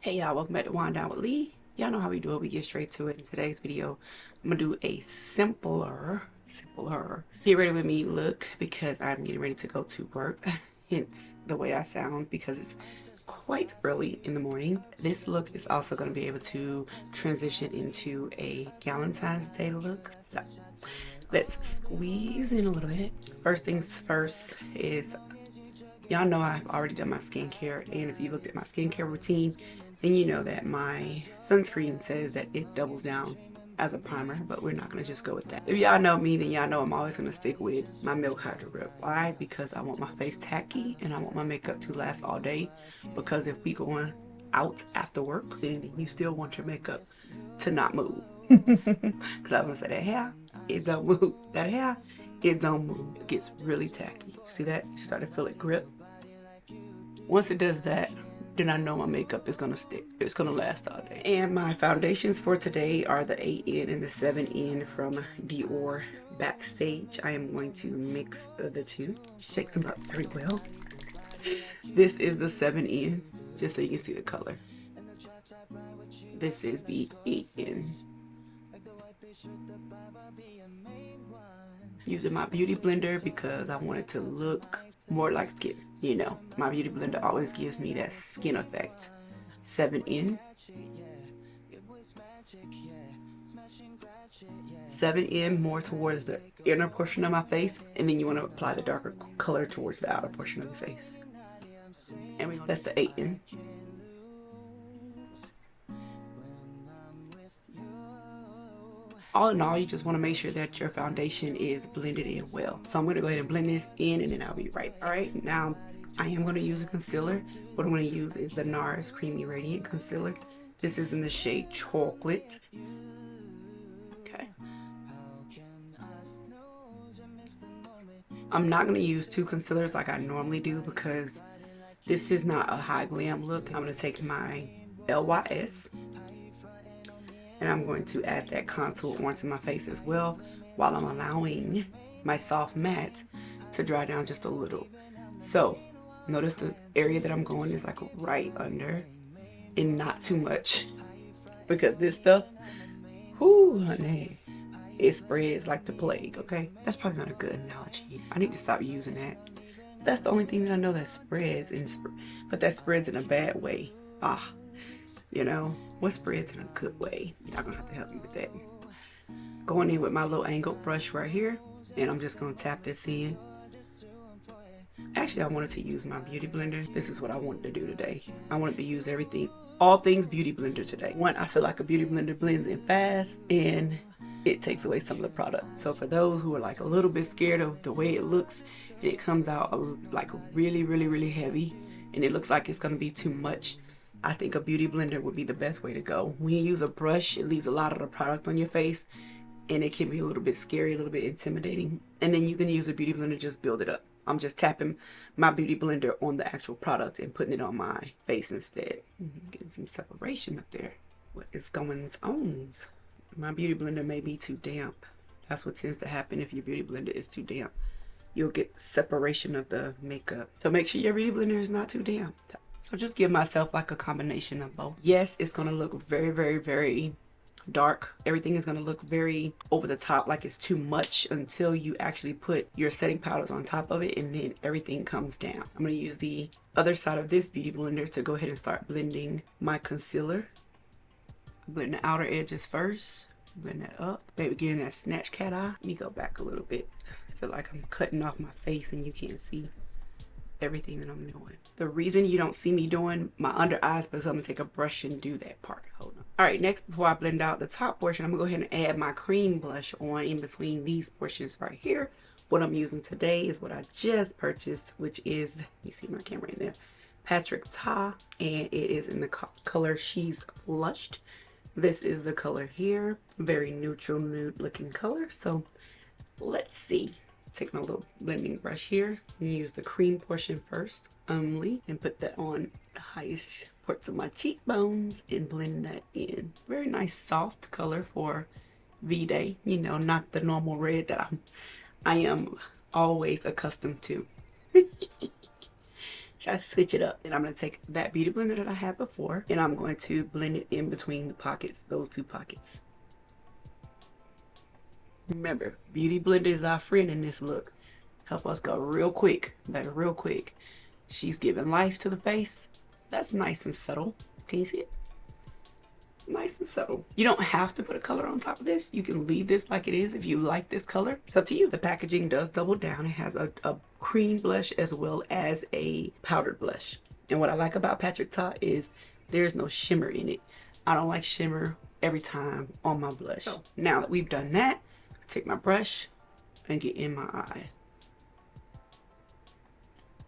Hey y'all, welcome back to Wind Down with Lee. Y'all know how we do it. We get straight to it. In today's video, I'm gonna do a simpler get ready with me look because I'm getting ready to go to work. Hence the way I sound because it's quite early in the morning. This look is also going to be able to transition into a Valentine's Day look. So let's squeeze in a little bit. First things first is, y'all know I've already done my skincare, and if you looked at my skincare routine, then you know that my sunscreen says that it doubles down as a primer, but we're not going to just go with that. If y'all know me, then y'all know I'm always going to stick with my Milk Hydro Grip. Why? Because I want my face tacky and I want my makeup to last all day, because if we going out after work, then you still want your makeup to not move. Because I want to say that hair, it don't move. That hair, it don't move. It gets really tacky. See that? You start to feel it grip. Once it does that, then I know my makeup is gonna stick. It's gonna last all day. And my foundations for today are the 8N and the 7N from Dior Backstage. I am going to mix the two, shake them up very well. This is the 7N, just so you can see the color. This is the 8N. Using my beauty blender because I want it to look more like skin. You know, my beauty blender always gives me that skin effect. 7N. 7N more towards the inner portion of my face, and then you want to apply the darker color towards the outer portion of the face. And that's the 8N. All in all, you just want to make sure that your foundation is blended in well. So I'm going to go ahead and blend this in, and then I'll be right. All right, now I am going to use a concealer. What I'm going to use is the NARS Creamy Radiant Concealer. This is in the shade Chocolate. Okay. I'm not going to use two concealers like I normally do because this is not a high glam look. I'm going to take my LYS. And I'm going to add that contour onto my face as well, while I'm allowing my soft matte to dry down just a little. So notice the area that I'm going is like right under, and not too much, because this stuff, whoo honey, it spreads like the plague. Okay, that's probably not a good analogy. I need to stop using that. That's the only thing that I know that spreads, but that spreads in a bad way. You know, what spreads in a good way? Y'all gonna have to help me with that. Going in with my little angled brush right here, and I'm just gonna tap this in. Actually, I wanted to use my beauty blender. This is what I wanted to do today. I wanted to use everything, all things beauty blender today. One, I feel like a beauty blender blends in fast and it takes away some of the product. So for those who are like a little bit scared of the way it looks, and it comes out like really heavy, and it looks like it's gonna be too much, I think a beauty blender would be the best way to go. When you use a brush, it leaves a lot of the product on your face, and it can be a little bit scary, a little bit intimidating. And then you can use a beauty blender, just build it up. I'm just tapping my beauty blender on the actual product and putting it on my face instead. Getting some separation up there. What is going on? My beauty blender may be too damp. That's what tends to happen if your beauty blender is too damp. You'll get separation of the makeup. So make sure your beauty blender is not too damp. So just give myself like a combination of both. Yes, it's going to look very dark. Everything is going to look very over the top, like it's too much, until you actually put your setting powders on top of it, and then everything comes down. I'm going to use the other side of this beauty blender to go ahead and start blending my concealer. Blend the outer edges first. Blend that up. Maybe getting that snatch cat eye. Let me go back a little bit. I feel like I'm cutting off my face and you can't see everything that I'm doing. The reason you don't see me doing my under eyes, because I'm gonna take a brush and do that part. Hold on. All right, next, before I blend out the top portion, I'm gonna go ahead and add my cream blush on in between these portions right here. What I'm using today is what I just purchased, which is, you see my camera in there, Patrick Ta, and it is in the color She's Flushed. This is the color here, very neutral nude looking color. So let's see. Take my little blending brush here and use the cream portion first only, and put that on the highest parts of my cheekbones and blend that in. Very nice soft color for V-Day, you know, not the normal red that I am always accustomed to. Try to switch it up. And I'm going to take that beauty blender that I had before, and I'm going to blend it in between the pockets, those two pockets. Remember, beauty blender is our friend in this look. Help us go real quick, like real quick. She's giving life to the face. That's nice and subtle. Can you see it? Nice and subtle. You don't have to put a color on top of this. You can leave this like it is if you like this color. It's up to you. The packaging does double down. It has a cream blush as well as a powdered blush. And what I like about Patrick Ta is there's no shimmer in it. I don't like shimmer every time on my blush. So now that we've done that, take my brush and get in my eye.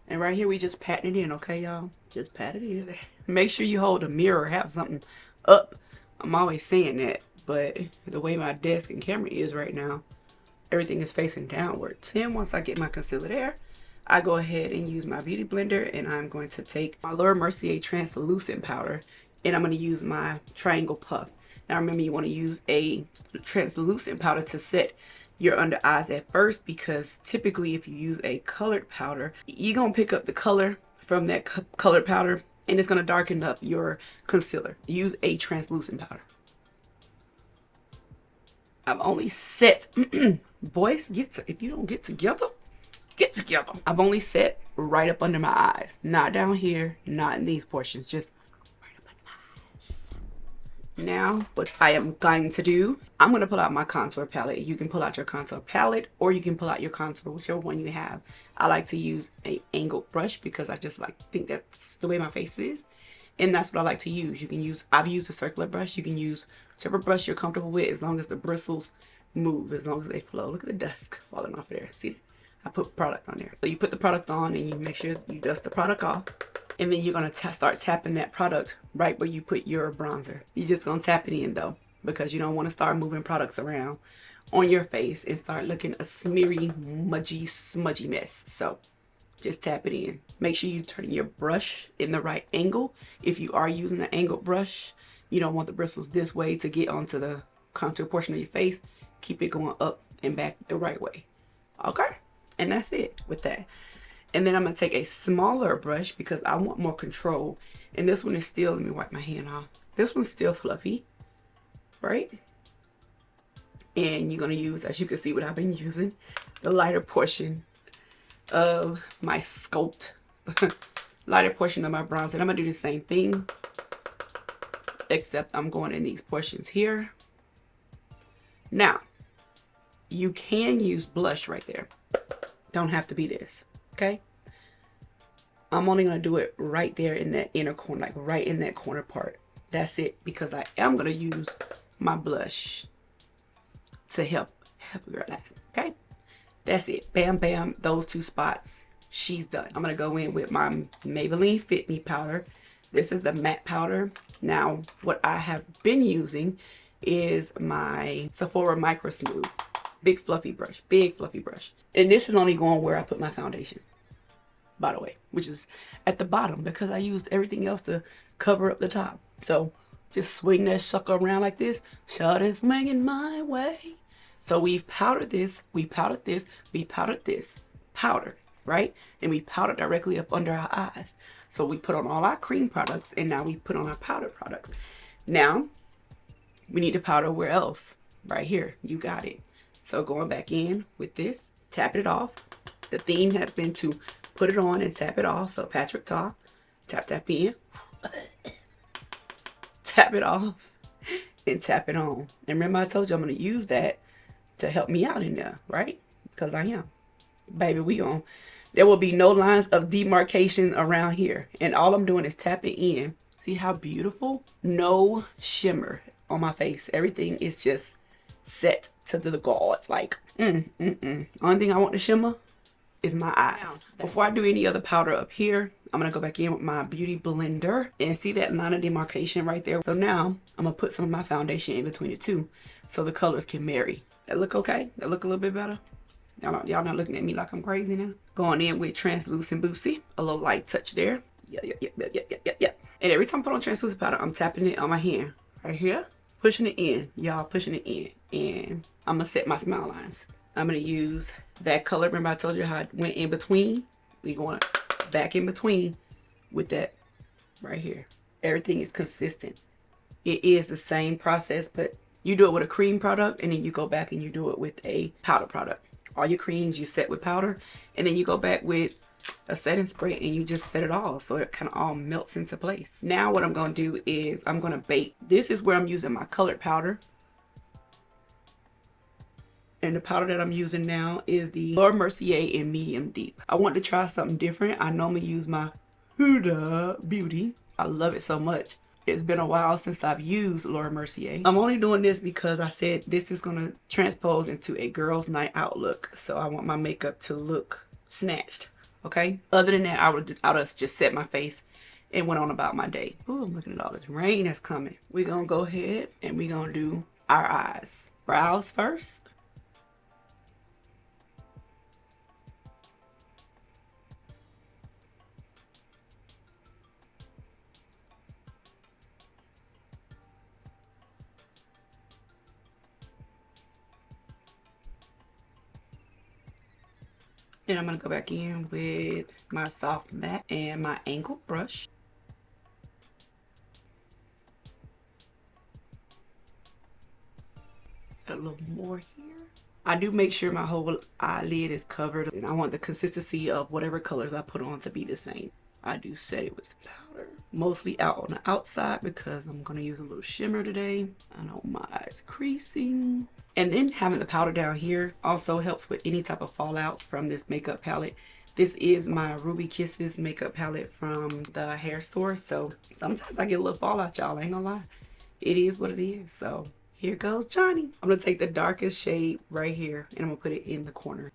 And right here we just pat it in, okay y'all? Just pat it in. Make sure you hold a mirror or have something up. I'm always saying that, but the way my desk and camera is right now, everything is facing downwards. Then once I get my concealer there, I go ahead and use my beauty blender, and I'm going to take my Laura Mercier translucent powder, and I'm going to use my triangle puff. Now remember, you want to use a translucent powder to set your under eyes at first, because typically if you use a colored powder, you're going to pick up the color from that colored powder, and it's going to darken up your concealer. Use a translucent powder. I've only set, boys, if you don't get together, get together. I've only set right up under my eyes. Not down here, not in these portions, just right up under my eyes. Now, what I am going to do, I'm going to pull out my contour palette. You can pull out your contour palette, or you can pull out your contour, whichever one you have. I like to use an angled brush because I just think that's the way my face is. And that's what I like to use. You can use, I've used a circular brush. You can use whichever brush you're comfortable with, as long as the bristles move, as long as they flow. Look at the dust falling off of there. See, I put product on there. So you put the product on and you make sure you dust the product off. And then you're going to start tapping that product right where you put your bronzer. You're just going to tap it in though, because you don't want to start moving products around on your face and start looking a smeary, mudgy, smudgy mess. So just tap it in. Make sure you turn your brush in the right angle. If you are using an angled brush, you don't want the bristles this way to get onto the contour portion of your face. Keep it going up and back the right way. Okay? And that's it with that. And then I'm going to take a smaller brush because I want more control. And this one is still, let me wipe my hand off. This one's still fluffy, right? And you're going to use, as you can see what I've been using, the lighter portion of my sculpt, lighter portion of my bronzer. And I'm going to do the same thing, except I'm going in these portions here. Now, you can use blush right there. Don't have to be this, okay? I'm only going to do it right there in that inner corner, like right in that corner part. That's it, because I am going to use my blush to help a girl out, okay? That's it. Bam, bam, those two spots. She's done. I'm going to go in with my Maybelline Fit Me powder. This is the matte powder. Now, what I have been using is my Sephora Micro Smooth. Big fluffy brush. Big fluffy brush. And this is only going where I put my foundation, by the way, which is at the bottom because I used everything else to cover up the top. So just swing that sucker around like this. Shut it swinging my way. So we've powdered this, we powdered this, we powdered this. Powder, right? And we powdered directly up under our eyes. So we put on all our cream products, and now we put on our powder products. Now, we need to powder where else? Right here. You got it. So going back in with this, tap it off. The theme has been to put it on and tap it off. So Patrick Ta, tap, tap in. Tap it off and tap it on. And remember I told you I'm going to use that to help me out in there, right? Because I am. Baby, there will be no lines of demarcation around here. And all I'm doing is tapping in. See how beautiful? No shimmer on my face. Everything is just set to the guard. Like, Only thing I want to shimmer is my eyes. Before I do any other powder up here, I'm going to go back in with my beauty blender and see that line of demarcation right there. So now I'm going to put some of my foundation in between the two so the colors can marry. That look okay? That look a little bit better? Y'all not looking at me like I'm crazy now? Going in with translucent boosie, a little light touch there. Yeah. And every time I put on translucent powder, I'm tapping it on my hand. Right here, pushing it in. Y'all pushing it in. And I'm going to set my smile lines. I'm going to use that color. Remember I told you how it went in between? We're going to back in between with that right here. Everything is consistent. It is the same process, but you do it with a cream product and then you go back and you do it with a powder product. All your creams you set with powder, and then you go back with a setting spray and you just set it all so it kind of all melts into place. Now what I'm going to do is I'm going to bake. This is where I'm using my colored powder. And the powder that I'm using now is the Laura Mercier in medium deep. I want to try something different. I normally use my Huda Beauty. I love it so much. It's been a while since I've used Laura Mercier. I'm only doing this because I said this is going to transpose into a girl's night out look. So I want my makeup to look snatched. Okay? Other than that, I would just set my face and went on about my day. Ooh, I'm looking at all this rain that's coming. We're going to go ahead and we're going to do our eyes. Brows first. And I'm going to go back in with my soft matte and my angled brush. Add a little more here. I do make sure my whole eyelid is covered, and I want the consistency of whatever colors I put on to be the same. I do set it with some powder, mostly out on the outside because I'm going to use a little shimmer today. I know my eyes creasing. And then having the powder down here also helps with any type of fallout from this makeup palette. This is my Ruby Kisses makeup palette from the hair store. So sometimes I get a little fallout, y'all. Ain't gonna lie. It is what it is. So here goes Johnny. I'm gonna take the darkest shade right here and I'm gonna put it in the corner.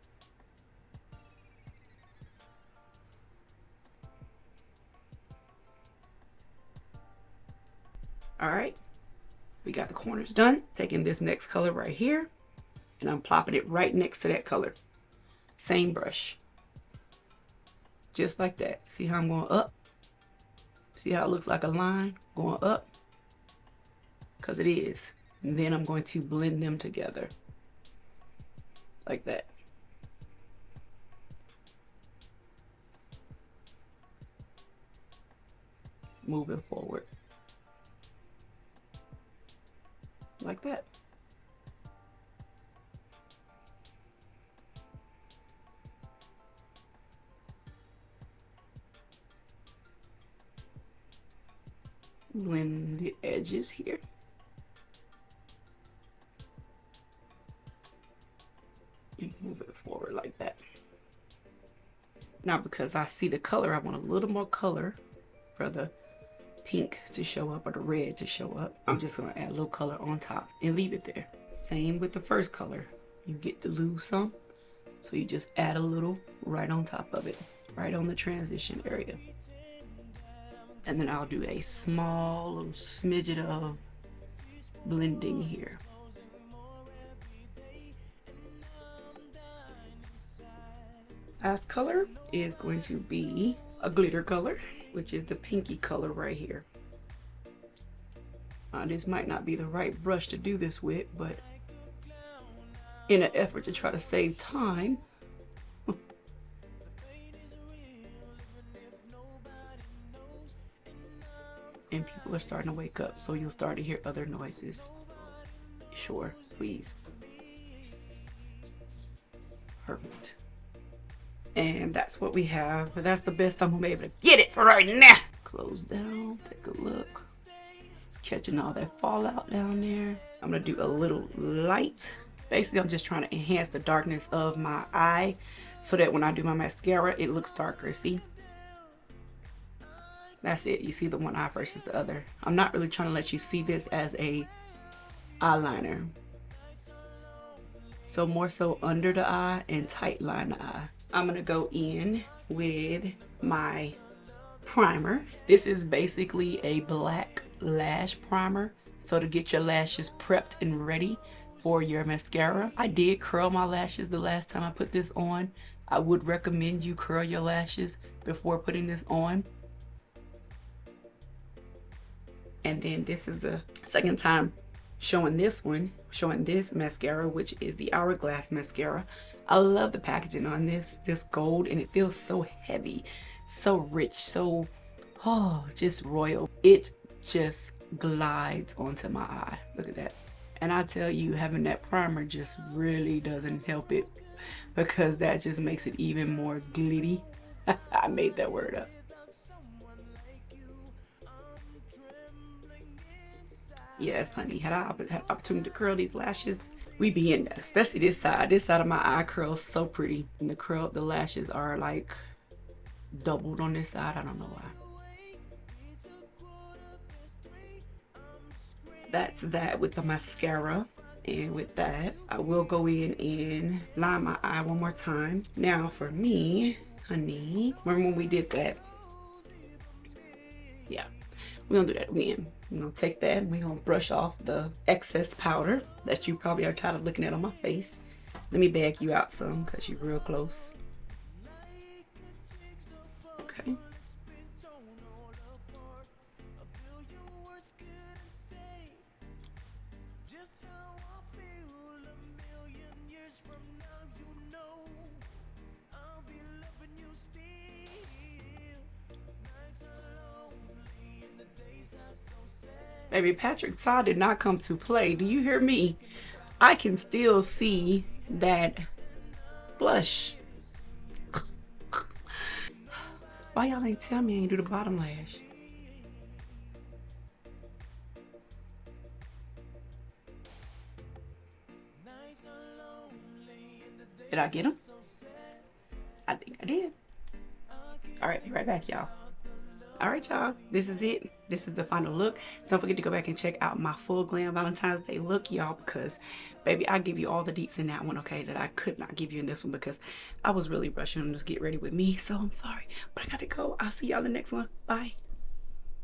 All right. We got the corners done. Taking this next color right here and I'm plopping it right next to that color. Same brush. Just like that. See how I'm going up? See how it looks like a line going up? Because it is. And then I'm going to blend them together. Like that. Moving forward. Like that. Blend the edges here. And move it forward like that. Now because I see the color, I want a little more color for the pink to show up or the red to show up. I'm just going to add a little color on top and leave it there. Same with the first color. You get to lose some, so you just add a little right on top of it, right on the transition area. And then I'll do a small little smidget of blending here. Last color is going to be a glitter color, which is the pinky color right here. This might not be the right brush to do this with, but in an effort to try to save time, and people are starting to wake up, so you'll start to hear other noises. Sure, please. Perfect. And that's what we have. But that's the best I'm gonna be able to get it for right now. Close down, take a look. It's catching all that fallout down there. I'm gonna do a little light. Basically, I'm just trying to enhance the darkness of my eye so that when I do my mascara, it looks darker. See? That's it. You see the one eye versus the other. I'm not really trying to let you see this as a eyeliner. So more so under the eye and tight line the eye. I'm gonna go in with my primer. This is basically a black lash primer. So to get your lashes prepped and ready for your mascara. I did curl my lashes the last time I put this on. I would recommend you curl your lashes before putting this on. And then this is the second time showing this mascara, which is the Hourglass mascara. I love the packaging on this gold, and it feels so heavy. so rich, so, oh, just royal. It just glides onto my eye. Look at that. And I tell you, having that primer just really doesn't help it, because that just makes it even more glitty. I made that word up. Yes, honey, had I had opportunity to curl these lashes, we be in there. Especially this side. This side of my eye curls so pretty. And the lashes are like doubled on this side. I don't know why. That's that with the mascara. And with that, I will go in and line my eye one more time. Now for me, honey, remember when we did that? Yeah, we're gonna do that again. We're gonna take that and we're gonna brush off the excess powder that you probably are tired of looking at on my face. Let me bag you out some because you're real close. Okay. Baby, Patrick Todd did not come to play. Do you hear me? I can still see that blush. Why y'all ain't tell me I ain't do the bottom lash? Did I get him? I think I did. All right, be right back, y'all. All right, y'all, this is it. This is the final look. Don't forget to go back and check out my full glam Valentine's Day look, y'all, because baby, I give you all the deets in that one, okay, that I could not give you in this one because I was really rushing them to get ready with me. So I'm sorry, but I gotta go. I'll see y'all in the next one. Bye.